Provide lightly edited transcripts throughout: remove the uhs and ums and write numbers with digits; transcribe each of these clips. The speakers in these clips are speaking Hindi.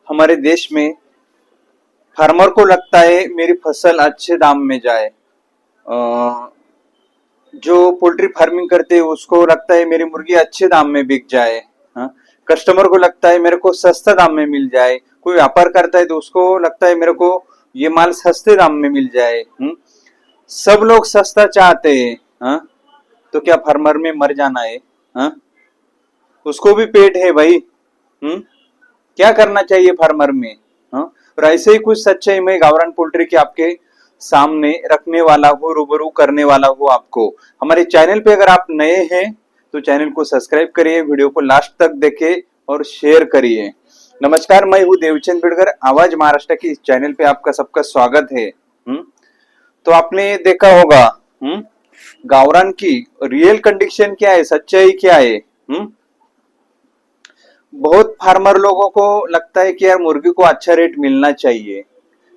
हमारे देश में फार्मर को लगता है मेरी फसल अच्छे दाम में जाए। जो पोल्ट्री फार्मिंग करते हैं उसको लगता है मेरी मुर्गी अच्छे दाम में बिक जाए। हाँ, कस्टमर को लगता है मेरे को सस्ता दाम में मिल जाए। कोई व्यापार करता है तो उसको लगता है मेरे को ये माल सस्ते दाम में मिल जाए। सब लोग सस्ता चाहते हैं। हाँ, तो क्या फार्मर में मर जाना है? हाँ, उसको भी पेट है भाई। क्या करना चाहिए फार्मर में? हाँ, और ऐसे ही कुछ सच्चाई में गावरान पोल्ट्री के आपके सामने रखने वाला हूँ, रूबरू करने वाला हूँ आपको। हमारे चैनल पे अगर आप नए हैं तो चैनल को सब्सक्राइब करिए, वीडियो को लास्ट तक देखें और शेयर करिए। नमस्कार, मैं हूँ देवचंद बिडकर, आवाज महाराष्ट्र की इस चैनल पे आपका सबका स्वागत है। तो आपने देखा होगा गावरान की रियल कंडीशन क्या है, सच्चाई क्या है। बहुत फार्मर लोगों को लगता है कि यार मुर्गी को अच्छा रेट मिलना चाहिए,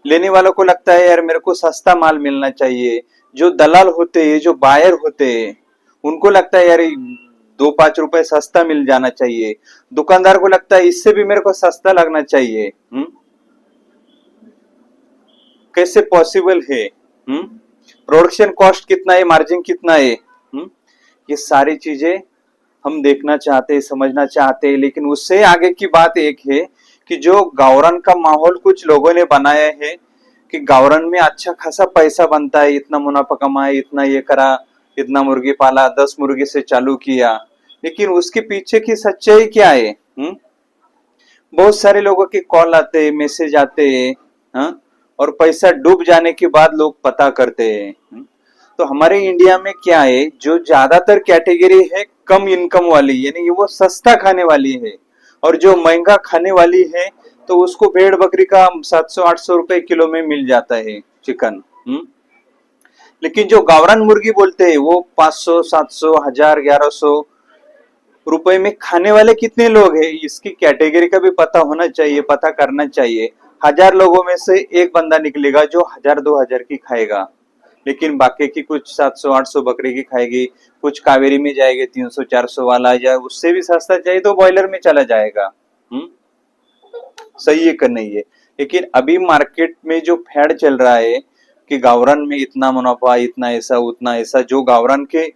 लेने वालों को लगता है यार मेरे को सस्ता माल मिलना चाहिए। जो दलाल होते हैं, जो बायर होते हैं, उनको लगता है यार 2-5 रुपए सस्ता मिल जाना चाहिए। दुकानदार को लगता है इससे भी मेरे को सस्ता लगना चाहिए। कैसे पॉसिबल है? प्रोडक्शन कॉस्ट कितना है, मार्जिन कितना है? ये सारी चीजें हम देखना चाहते हैं, समझना चाहते हैं। लेकिन उससे आगे की बात एक है कि जो गावरान का माहौल कुछ लोगों ने बनाया है कि गावरान में अच्छा खासा पैसा बनता है, इतना मुनाफा कमाया, इतना ये करा, इतना मुर्गी पाला, 10 मुर्गी से चालू किया। लेकिन उसके पीछे की सच्चाई क्या है? बहुत सारे लोगों के कॉल आते हैं, मैसेज आते हैं। हाँ? और पैसा डूब जाने के बाद लोग पता करते हैं। तो हमारे इंडिया में क्या है, जो ज्यादातर कैटेगरी है कम इनकम वाली, यानी वो सस्ता खाने वाली है, और जो महंगा खाने वाली है तो उसको भेड़ बकरी का 700-800 रुपए किलो में मिल जाता है चिकन। लेकिन जो गावरान मुर्गी बोलते हैं वो 500, 700, 1000, 1100 रुपए में खाने वाले कितने लोग हैं, इसकी कैटेगरी का भी पता होना चाहिए, पता करना चाहिए। 1000 लोगों में से एक बंदा निकलेगा जो 1000-2000 की खाएगा, लेकिन बाकी की कुछ 700-800 बकरे की खाएगी, कुछ कावेरी में जाएगी 300-400 वाला, या उससे भी सस्ता चाहिए तो बॉयलर में चला जाएगा। सही है कि नहीं है? लेकिन अभी मार्केट में जो फैड चल रहा है कि गावरान में इतना मुनाफा, इतना ऐसा, उतना ऐसा, जो गावरान के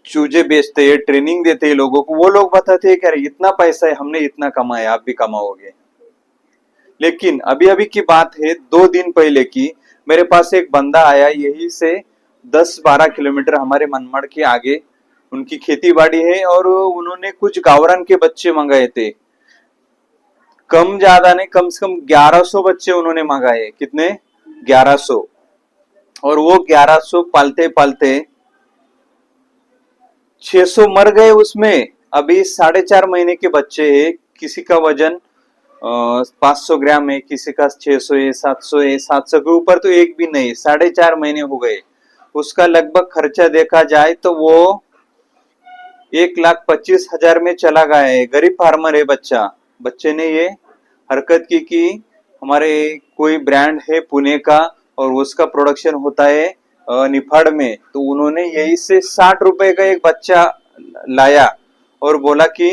चूजे बेचते हैं, ट्रेनिंग देते हैं लोगों को, वो लोग बताते हैं कि अरे इतना पैसा है, हमने इतना कमाया, आप भी कमाओगे। लेकिन अभी अभी की बात है, 2 दिन पहले की, मेरे पास एक बंदा आया यही से 10-12 किलोमीटर हमारे मनमाड़ के आगे, उनकी खेती बाड़ी है, और उन्होंने कुछ गावरान के बच्चे मंगाए थे। कम ज्यादा नहीं, कम से कम 1100 बच्चे उन्होंने मंगाए। कितने? 1100। और वो 1100 पालते पालते 600 मर गए उसमें। अभी 4.5 महीने के बच्चे है, किसी का वजन 500 ग्राम है, किसी का 600 है, 700 है, 700 के ऊपर तो एक भी नहीं। 4.5 महीने हो गए। उसका लगभग खर्चा देखा जाए तो वो 1,25,000 में चला गया है। गरीब फार्मर है बच्चा। बच्चे ने ये हरकत की कि हमारे कोई ब्रांड है पुणे का और उसका प्रोडक्शन होता है निफाड़ में, तो उन्होंने यही से 60 रुपए का एक बच्चा लाया और बोला कि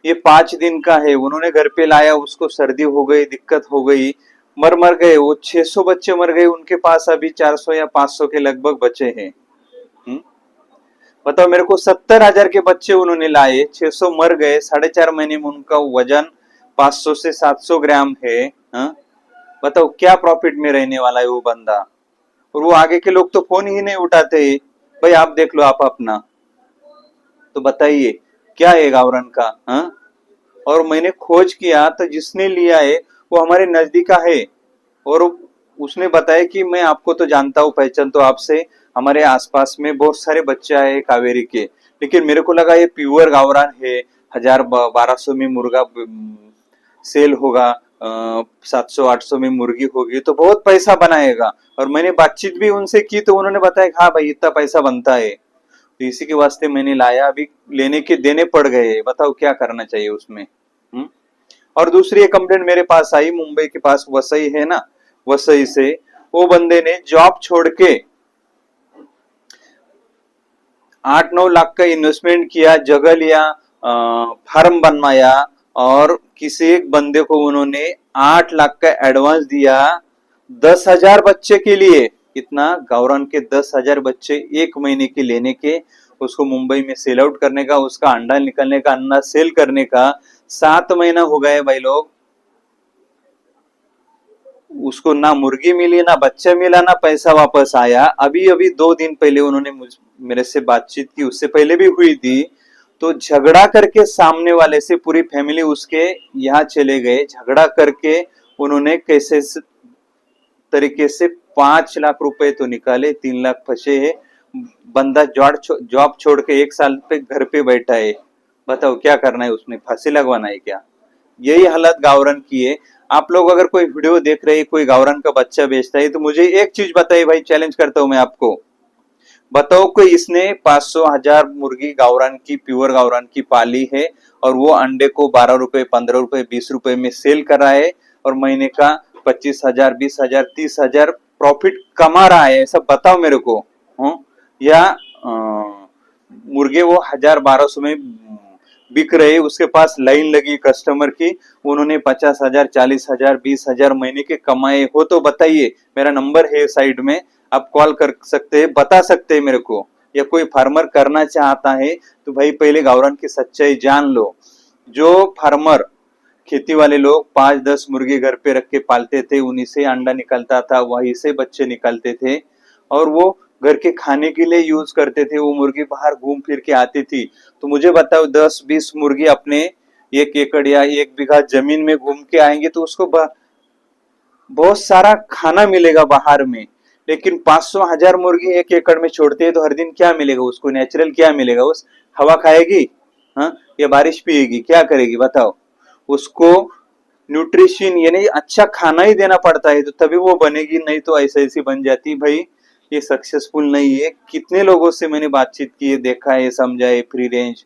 ये 5 दिन का है। उन्होंने घर पे लाया, उसको सर्दी हो गई, दिक्कत हो गई, मर गए वो। 600 बच्चे मर गए। उनके पास अभी 400 या 500 के लगभग बचे हैं। बताओ मेरे को, 70,000 के बच्चे उन्होंने लाए, 600 मर गए, 4.5 महीने में उनका वजन 500 से 700 ग्राम है। बताओ क्या प्रॉफिट में रहने वाला है वो बंदा। और वो आगे के लोग तो फोन ही नहीं उठाते। भाई आप देख लो, आप अपना तो बताइए क्या है गावरान का। और मैंने खोज किया तो जिसने लिया है वो हमारे नजदीक का है, और उसने बताया कि मैं आपको तो जानता हूँ, पहचान तो आपसे, हमारे आसपास में बहुत सारे बच्चे आए कावेरी के, लेकिन मेरे को लगा ये प्योर गावरान है। 1000-1200 में मुर्गा सेल होगा, 700-800 में मुर्गी होगी तो बहुत पैसा बनाएगा। और मैंने बातचीत भी उनसे की तो उन्होंने बताया हाँ भाई इतना पैसा बनता है। तो इसी के वास्ते मैंने लाया। अभी लेने के देने पड़ गए, बताओ क्या करना चाहिए उसमें। और दूसरी एक कंप्लेंट मेरे पास आई, मुंबई के पास वसई है ना, वसई से वो बंदे ने जॉब छोड़ के 8-9 लाख का इन्वेस्टमेंट किया, जगह लिया, फार्म बनवाया और किसी एक बंदे को उन्होंने 8 लाख का एडवांस दिया 10,000 बच्चे के लिए। कितना? गावरान के 10,000 बच्चे एक महीने के लेने के, उसको मुंबई में सेल आउट करने का, उसका अंडा निकलने का, अंडा सेल करने का। 7 महीना हो गए भाई लोग, उसको ना मुर्गी मिली, ना बच्चा मिला, ना पैसा वापस आया। अभी अभी 2 दिन पहले उन्होंने मेरे से बातचीत की, उससे पहले भी हुई थी। तो झगड़ा करके सामने वाले से पूरी फैमिली उसके यहाँ चले गए, झगड़ा करके उन्होंने कैसे तरीके से 5 लाख रुपए तो निकाले, 3 लाख फंसे है। बंदा जॉब छोड़ के 1 साल पे घर पे बैठा है। बताओ क्या करना है उसने? फांसी लगवाना है क्या? यही हालत गावरन की है। आप लोग अगर कोई वीडियो देख रहे हैं, कोई गावरन का बच्चा बेचता है, तो मुझे एक चीज बताइए भाई, चैलेंज करता हूं मैं आपको। बताओ कोई इसने 500 1000 मुर्गी गावरान की, प्योर गावरान की पाली है, और वो अंडे को 12 रुपए, 15 रुपए, 20 रुपए में सेल कर रहा है, और महीने का 25,000, 20,000, 30,000 प्रॉफिट कमा रहा है? ऐसा बताओ मेरे को। या मुर्गे वो 1000 1200 में बिक रहे, उसके पास लाइन लगी कस्टमर की, उन्होंने 50,000, 40,000, 20,000 महीने के कमाए हो तो बताइए। मेरा नंबर है साइड में, आप कॉल कर सकते हैं, बता सकते हैं मेरे को। या कोई फार्मर करना चाहता है तो भाई पहले गावरान की सच्चाई जान लो। जो फार्मर, खेती वाले लोग 5-10 मुर्गे घर पे रख के पालते थे, उन्हीं से अंडा निकलता था, वहीं से बच्चे निकलते थे, और वो घर के खाने के लिए यूज करते थे। वो मुर्गी बाहर घूम फिर के आती थी। तो मुझे बताओ, 10-20 मुर्गी अपने 1 एकड़ या 1 बीघा जमीन में घूम के आएंगे तो उसको बहुत सारा खाना मिलेगा बाहर में। लेकिन 500 1000 मुर्गी 1 एकड़ में छोड़ते हैं तो हर दिन क्या मिलेगा उसको? नेचुरल क्या मिलेगा? उस हवा खाएगी, हाँ, या बारिश पिएगी? क्या करेगी बताओ? उसको न्यूट्रिशन यानी अच्छा खाना ही देना पड़ता है, तो तभी वो बनेगी, नहीं तो ऐसे ऐसी बन जाती भाई। ये सक्सेसफुल नहीं है। कितने लोगों से मैंने बातचीत की है, देखा है, समझा है, फ्री रेंज,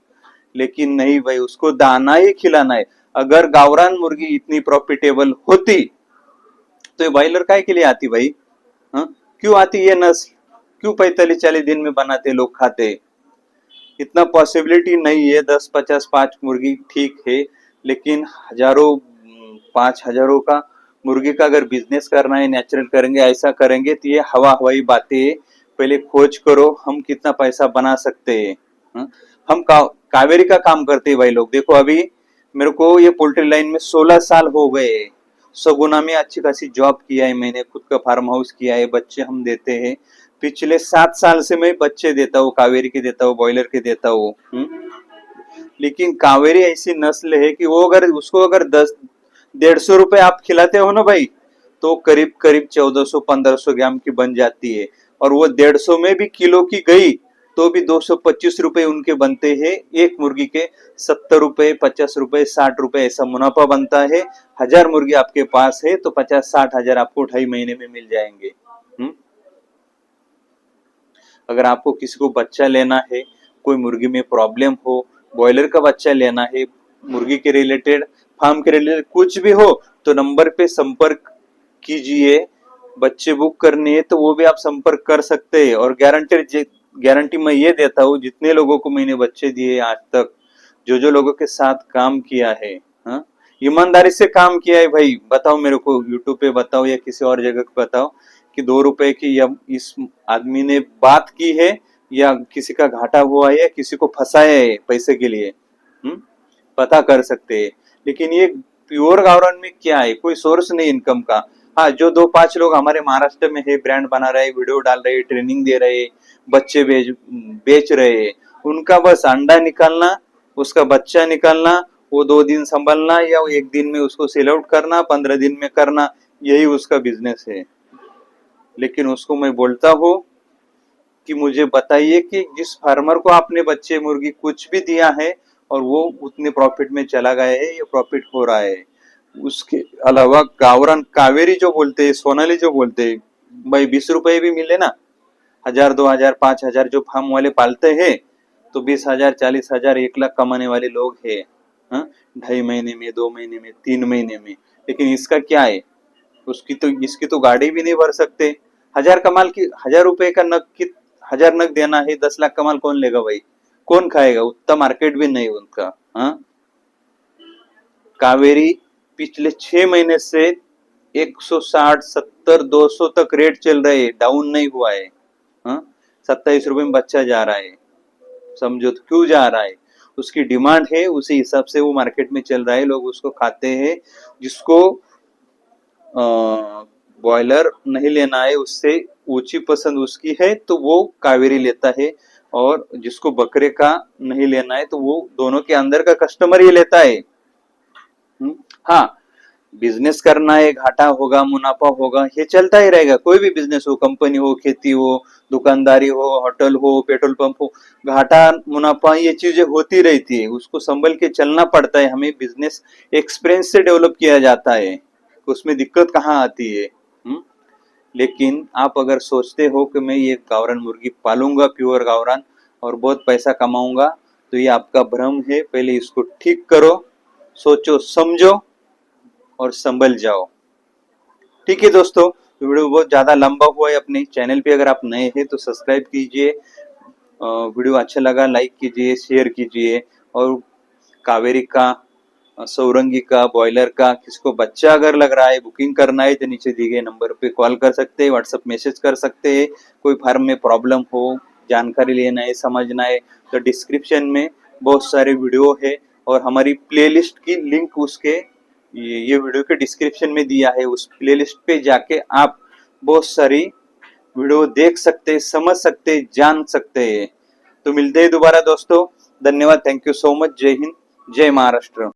लेकिन नहीं भाई, उसको दाना ही खिलाना है। अगर गावरान मुर्गी इतनी प्रॉफिटेबल होती तो ये बॉयलर काय के लिए आती भाई? हाँ, क्यों आती ये नस्ल? क्यों 45-40 दिन में बनाते लोग खाते? इतना पॉसिबिलिटी नहीं है। 10-50 5 मुर्गी ठीक है, लेकिन हजारों, 5 हजारों का मुर्गी का अगर बिजनेस करना है, नेचुरल करेंगे, ऐसा करेंगे, तो ये हवा हवाई बातें पहले खोज करो, हम कितना पैसा बना सकते हैं। हम कावेरी का काम करते हैं भाई लोग। देखो अभी मेरे को ये पोल्ट्री लाइन में 16 साल हो गए। सगुना में अच्छी खासी जॉब किया है मैंने, खुद का फार्म हाउस किया है, बच्चे हम देते हैं। पिछले 7 साल से मैं बच्चे देता हूँ, कावेरी के देता हूँ, बॉयलर के देता हूँ। लेकिन कावेरी ऐसी नस्ल है कि वो अगर उसको अगर 10 150 रुपए आप खिलाते हो ना भाई, तो करीब करीब 1400 1500 ग्राम की बन जाती है। और वो 150 में भी किलो की गई तो भी 225 रुपए उनके बनते हैं। एक मुर्गी के 70 रुपए, 50 रुपए, 60 रुपए ऐसा मुनाफा बनता है। 1000 मुर्गी आपके पास है तो 50-60 हजार आपको 2.5 महीने में मिल जाएंगे। अगर आपको किसी को बच्चा लेना है, कोई मुर्गी में प्रॉब्लम हो, बॉयलर का बच्चा लेना है, मुर्गी के रिलेटेड, फार्म के रिलेटेड कुछ भी हो, तो नंबर पे संपर्क कीजिए। बच्चे बुक करने है तो वो भी आप संपर्क कर सकते हैं। और गारंटी मैं ये देता हूँ, जितने लोगों को मैंने बच्चे दिए आज तक, जो लोगों के साथ काम किया है, हाँ, ईमानदारी से काम किया है भाई। बताओ मेरे को, यूट्यूब पे बताओ या किसी और जगह पे बताओ कि 2 रुपए की या इस आदमी ने बात की है, या किसी का घाटा हुआ है, या किसी को फंसाया है पैसे के लिए। पता कर सकते हैं। लेकिन ये प्योर गावरान में क्या है? कोई सोर्स नहीं इनकम का। हाँ, जो 2-5 लोग हमारे महाराष्ट्र में है, ब्रांड बना रहे, वीडियो डाल रहे, ट्रेनिंग दे रहे, बच्चे बेच रहे, उनका बस अंडा निकालना, उसका बच्चा निकालना, वो 2 दिन संभालना, या 1 दिन में उसको सेल आउट करना, 15 दिन में करना, यही उसका बिजनेस है। लेकिन उसको मैं बोलता हूँ कि मुझे बताइए कि जिस फार्मर को आपने बच्चे, मुर्गी कुछ भी दिया है और वो उतने प्रॉफिट में चला गया है, ये प्रॉफिट हो रहा है। उसके अलावा गावरान कावेरी जो बोलते हैं, सोनाली जो बोलते हैं, भाई 20 रुपए भी मिले ना, 1000 2000 5000 जो फार्म वाले पालते हैं, तो 20,000 40,000 1 लाख कमाने वाले लोग हैं। 2.5 महीने में, 2 महीने में, 3 महीने में। लेकिन इसका क्या है? इसकी तो गाड़ी भी नहीं भर सकते। 1000 रुपए का नग की 1000 नग देना है, 10 लाख कमाल कौन लेगा भाई? कौन खाएगा? उतना मार्केट भी नहीं उनका। हाँ, कावेरी पिछले 6 महीने से 160, 70, 200 तक रेट चल रहे हैं, डाउन नहीं हुआ है। 27 रुपए में बच्चा जा रहा है, समझो तो क्यों जा रहा है? उसकी डिमांड है, उसी हिसाब से वो मार्केट में चल रहा है, लोग उसको खाते हैं। जिसको बॉयलर नहीं लेना है, उससे ऊंची पसंद उसकी है तो वो कावेरी लेता है, और जिसको बकरे का नहीं लेना है तो वो दोनों के अंदर का कस्टमर ही लेता है। हाँ, बिजनेस करना है, घाटा होगा मुनाफा होगा, ये चलता ही रहेगा। कोई भी बिजनेस हो, कंपनी हो, खेती हो, दुकानदारी हो, होटल हो, पेट्रोल पंप हो, घाटा मुनाफा ये चीजें होती रहती है, उसको संभल के चलना पड़ता है। हमें बिजनेस एक्सपीरियंस से डेवलप किया जाता है, उसमें दिक्कत कहाँ आती है। लेकिन आप अगर सोचते हो कि मैं ये गावरान मुर्गी पालूंगा, प्योर गावरान, और बहुत पैसा कमाऊंगा, तो ये आपका भ्रम है। पहले इसको ठीक करो, सोचो समझो और संभल जाओ। ठीक है दोस्तों, वीडियो बहुत ज्यादा लंबा हुआ है। अपने चैनल पे अगर आप नए हैं तो सब्सक्राइब कीजिए, वीडियो अच्छा लगा लाइक कीजिए, शेयर कीजिए। और कावेरी का, सौरंगी का, बॉयलर का किसको बच्चा अगर लग रहा है, बुकिंग करना है, तो नीचे दिए गए नंबर पे कॉल कर सकते हैं, व्हाट्सएप मैसेज कर सकते हैं। कोई फार्म में प्रॉब्लम हो, जानकारी लेना है, समझना है, तो डिस्क्रिप्शन में बहुत सारे वीडियो है, और हमारी प्लेलिस्ट की लिंक उसके ये वीडियो के डिस्क्रिप्शन में दिया है। उस प्लेलिस्ट पे जाके आप बहुत सारी वीडियो देख सकते, समझ सकते, जान सकते हैं। तो मिलते हैं दोबारा दोस्तों। धन्यवाद, थैंक यू सो मच। जय हिंद, जय महाराष्ट्र।